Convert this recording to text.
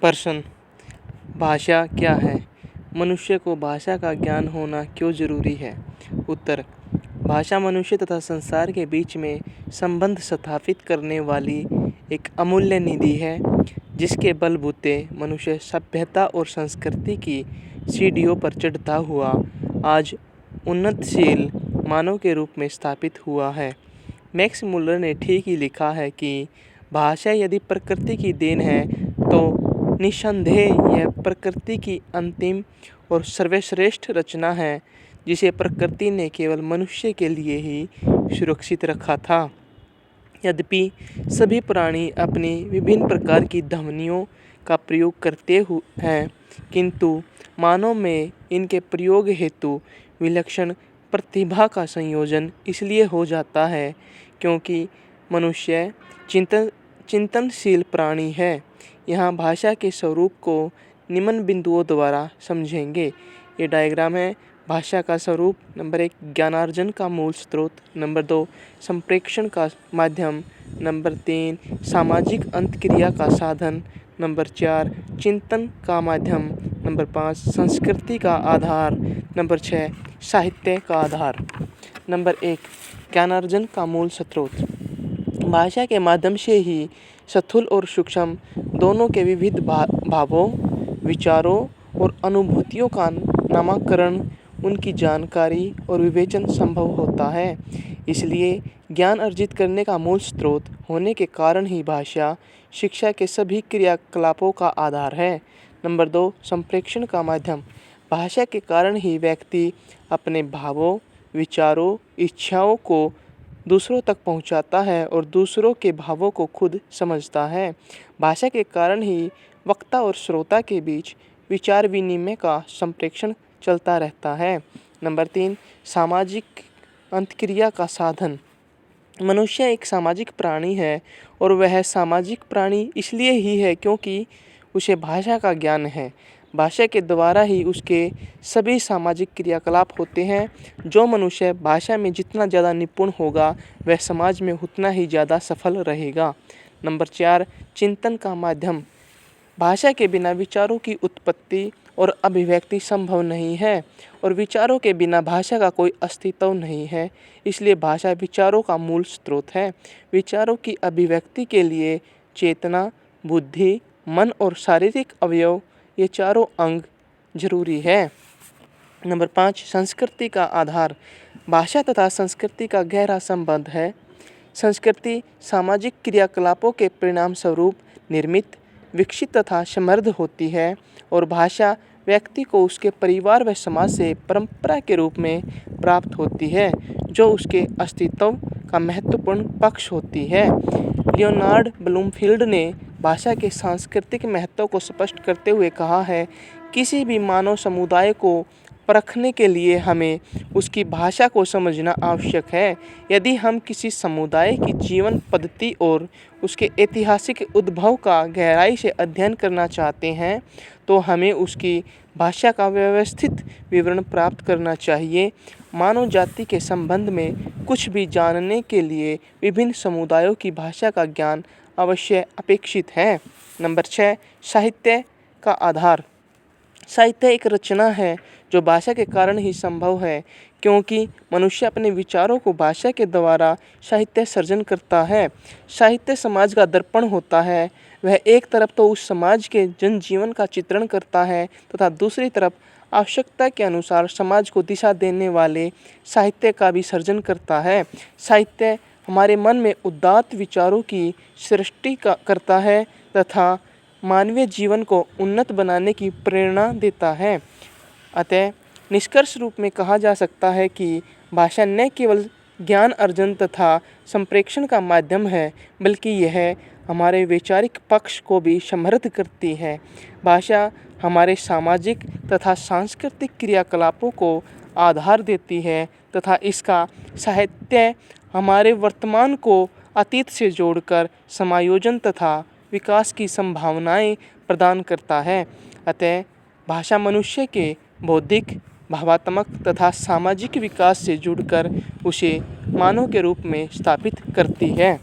प्रश्न। भाषा क्या है? मनुष्य को भाषा का ज्ञान होना क्यों जरूरी है? उत्तर। भाषा मनुष्य तथा संसार के बीच में संबंध स्थापित करने वाली एक अमूल्य निधि है, जिसके बलबूते मनुष्य सभ्यता और संस्कृति की सीढ़ियों पर चढ़ता हुआ आज उन्नतशील मानव के रूप में स्थापित हुआ है। मैक्स मुलर ने ठीक ही लिखा है कि भाषा यदि प्रकृति की देन है तो निस्संदेह यह प्रकृति की अंतिम और सर्वश्रेष्ठ रचना है, जिसे प्रकृति ने केवल मनुष्य के लिए ही सुरक्षित रखा था। यद्यपि सभी प्राणी अपनी विभिन्न प्रकार की ध्वनियों का प्रयोग करते हैं, किंतु मानव में इनके प्रयोग हेतु विलक्षण प्रतिभा का संयोजन इसलिए हो जाता है क्योंकि मनुष्य चिंतनशील प्राणी है। यहाँ भाषा के स्वरूप को निम्न बिंदुओं द्वारा समझेंगे। ये डायग्राम है। भाषा का स्वरूप। नंबर 1 ज्ञानार्जन का मूल स्रोत। नंबर 2 संप्रेषण का माध्यम। नंबर 3 सामाजिक अंतक्रिया का साधन। नंबर 4 चिंतन का माध्यम। नंबर 5 संस्कृति का आधार। नंबर 6 साहित्य का आधार। नंबर 1 ज्ञानार्जन का मूल स्रोत। भाषा के माध्यम से ही स्थूल और सूक्ष्म दोनों के विविध भावों, विचारों और अनुभूतियों का नामकरण, उनकी जानकारी और विवेचन संभव होता है। इसलिए ज्ञान अर्जित करने का मूल स्रोत होने के कारण ही भाषा शिक्षा के सभी क्रियाकलापों का आधार है। नंबर 2 संप्रेषण का माध्यम। भाषा के कारण ही व्यक्ति अपने भावों, विचारों, इच्छाओं को दूसरों तक पहुंचाता है और दूसरों के भावों को खुद समझता है। भाषा के कारण ही वक्ता और श्रोता के बीच विचार विनिमय का संप्रेषण चलता रहता है। नंबर 3 सामाजिक अंतक्रिया का साधन। मनुष्य एक सामाजिक प्राणी है और वह सामाजिक प्राणी इसलिए ही है क्योंकि उसे भाषा का ज्ञान है। भाषा के द्वारा ही उसके सभी सामाजिक क्रियाकलाप होते हैं। जो मनुष्य भाषा में जितना ज़्यादा निपुण होगा, वह समाज में उतना ही ज़्यादा सफल रहेगा। नंबर 4 चिंतन का माध्यम। भाषा के बिना विचारों की उत्पत्ति और अभिव्यक्ति संभव नहीं है और विचारों के बिना भाषा का कोई अस्तित्व नहीं है। इसलिए भाषा विचारों का मूल स्रोत है। विचारों की अभिव्यक्ति के लिए चेतना, बुद्धि, मन और शारीरिक अवयव, ये चारों अंग जरूरी है। नंबर 5 संस्कृति का आधार। भाषा तथा संस्कृति का गहरा संबंध है। संस्कृति सामाजिक क्रियाकलापों के परिणाम स्वरूप निर्मित, विकसित तथा समृद्ध होती है और भाषा व्यक्ति को उसके परिवार व समाज से परंपरा के रूप में प्राप्त होती है, जो उसके अस्तित्व का महत्वपूर्ण पक्ष होती है। लियोनार्ड ब्लूमफील्ड ने भाषा के सांस्कृतिक महत्व को स्पष्ट करते हुए कहा है, किसी भी मानव समुदाय को परखने के लिए हमें उसकी भाषा को समझना आवश्यक है। यदि हम किसी समुदाय की जीवन पद्धति और उसके ऐतिहासिक उद्भव का गहराई से अध्ययन करना चाहते हैं, तो हमें उसकी भाषा का व्यवस्थित विवरण प्राप्त करना चाहिए। मानव जाति के संबंध में कुछ भी जानने के लिए विभिन्न समुदायों की भाषा का ज्ञान अवश्य अपेक्षित है। नंबर 6 साहित्य का आधार। साहित्य एक रचना है जो भाषा के कारण ही संभव है, क्योंकि मनुष्य अपने विचारों को भाषा के द्वारा साहित्य सर्जन करता है। साहित्य समाज का दर्पण होता है। वह एक तरफ तो उस समाज के जनजीवन का चित्रण करता है तथा दूसरी तरफ आवश्यकता के अनुसार समाज को दिशा देने वाले साहित्य का भी सर्जन करता है। साहित्य हमारे मन में उदात्त विचारों की सृष्टि करता है तथा मानवीय जीवन को उन्नत बनाने की प्रेरणा देता है। अतः निष्कर्ष रूप में कहा जा सकता है कि भाषा न केवल ज्ञान अर्जन तथा संप्रेषण का माध्यम है, बल्कि यह हमारे वैचारिक पक्ष को भी समृद्ध करती है। भाषा हमारे सामाजिक तथा सांस्कृतिक क्रियाकलापों को आधार देती है तथा इसका साहित्य हमारे वर्तमान को अतीत से जोड़कर समायोजन तथा विकास की संभावनाएं प्रदान करता है। अतः भाषा मनुष्य के बौद्धिक, भावात्मक तथा सामाजिक विकास से जुड़कर उसे मानव के रूप में स्थापित करती है।